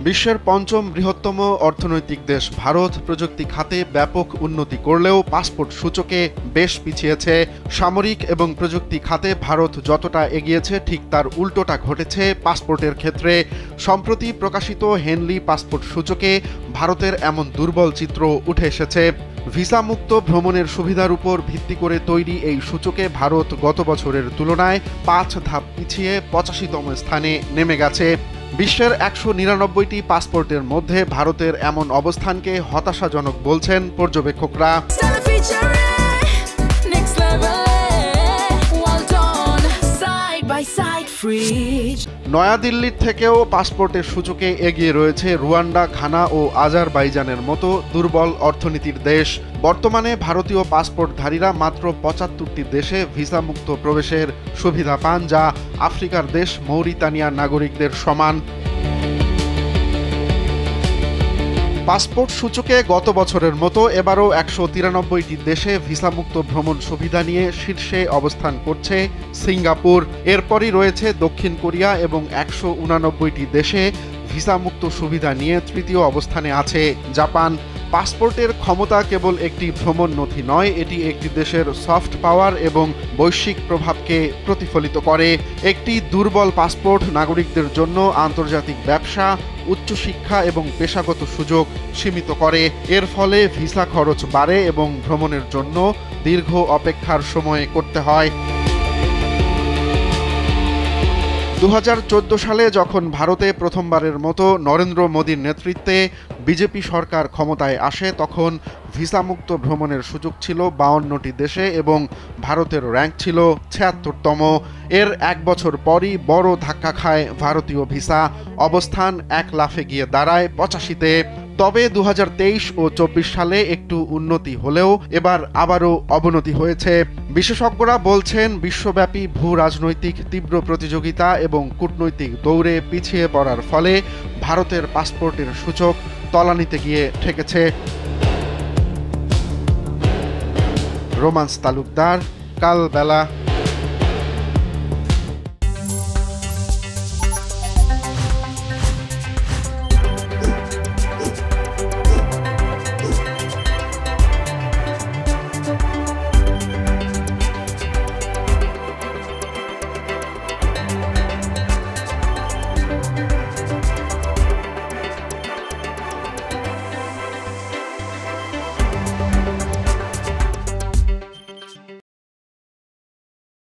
বিশ্বের পঞ্চম বৃহত্তম অর্থনৈতিক দেশ ভারত প্রযুক্তি খাতে ব্যাপক উন্নতি করলেও পাসপোর্ট সূচকে বেশ পিছিয়েছে। সামরিক এবং প্রযুক্তি খাতে ভারত যতটা এগিয়েছে ঠিক তার উল্টোটা ঘটেছে পাসপোর্টের ক্ষেত্রে। সম্প্রতি প্রকাশিত হেনলি পাসপোর্ট সূচকে ভারতের এমন দুর্বল চিত্র উঠে এসেছে। ভিসামুক্ত ভ্রমণের সুবিধার উপর ভিত্তি করে তৈরি এই সূচকে ভারত গত বছরের তুলনায় 5 ধাপ পিছিয়ে 85তম স্থানে নেমে গেছে। বিশ্বের 199টি পাসপোর্টের মধ্যে ভারতের এমন অবস্থানকে হতাশাজনক বলছেন পর্যবেক্ষকরা। নয়াদিল্লির থেকেও পাসপোর্টের সূচকে এগিয়ে রয়েছে রুয়ান্ডা, ঘানা ও আজারবাইজানের মতো দুর্বল অর্থনীতির দেশ। বর্তমানে ভারতীয় পাসপোর্টধারীরা মাত্র 75টি দেশে ভিসামুক্ত প্রবেশের সুবিধা পান, যা আফ্রিকার দেশ মৌরিতানিয়ার নাগরিকদের সমান। পাসপোর্ট সূচকে গত বছরের মতো এবারও 193টি দেশে ভিসামুক্ত ভ্রমণ সুবিধা নিয়ে শীর্ষে অবস্থান করছে সিঙ্গাপুর। এরপরই রয়েছে দক্ষিণ কোরিয়া এবং 189টি দেশে ভিসামুক্ত সুবিধা নিয়ে তৃতীয় অবস্থানে আছে জাপান। পাসপোর্টের ক্ষমতা কেবল একটি ভ্রমণ নথি নয়, এটি একটি দেশের সফট পাওয়ার এবং বৈশ্বিক প্রভাবকে প্রতিফলিত করে। একটি দুর্বল পাসপোর্ট নাগরিকদের জন্য আন্তর্জাতিক ব্যবসা, উচ্চশিক্ষা এবং পেশাগত সুযোগ সীমিত করে। এর ফলে ভিসা খরচ বাড়ে এবং ভ্রমণের জন্য দীর্ঘ অপেক্ষার সময় করতে হয়। 2014 সালে যখন ভারতে প্রথমবারের মতো নরেন্দ্র মোদীর নেতৃত্বে বিজেপি সরকার ক্ষমতায় আসে, তখন ভিসামুক্ত ভ্রমণের সুযোগ ছিল 52টি দেশে এবং ভারতের র্যাঙ্ক ছিল 76তম। এর এক বছর পরই বড় ধাক্কা খায় ভারতীয় ভিসা, অবস্থান এক লাফে গিয়ে দাঁড়ায় 85তে। তবে 2023 ও 24 সালে একটু উন্নতি হলেও এবার আবারও অবনতি হয়েছে। বিশেষজ্ঞরা বলছেন, বিশ্বব্যাপী ভূ রাজনৈতিক তীব্র প্রতিযোগিতা এবং কূটনৈতিক দৌড়ে পিছিয়ে পড়ার ফলে ভারতের পাসপোর্টের সূচক তলানিতে গিয়ে ঠেকেছে। রোমান্স তালুকদার, কালবেলা।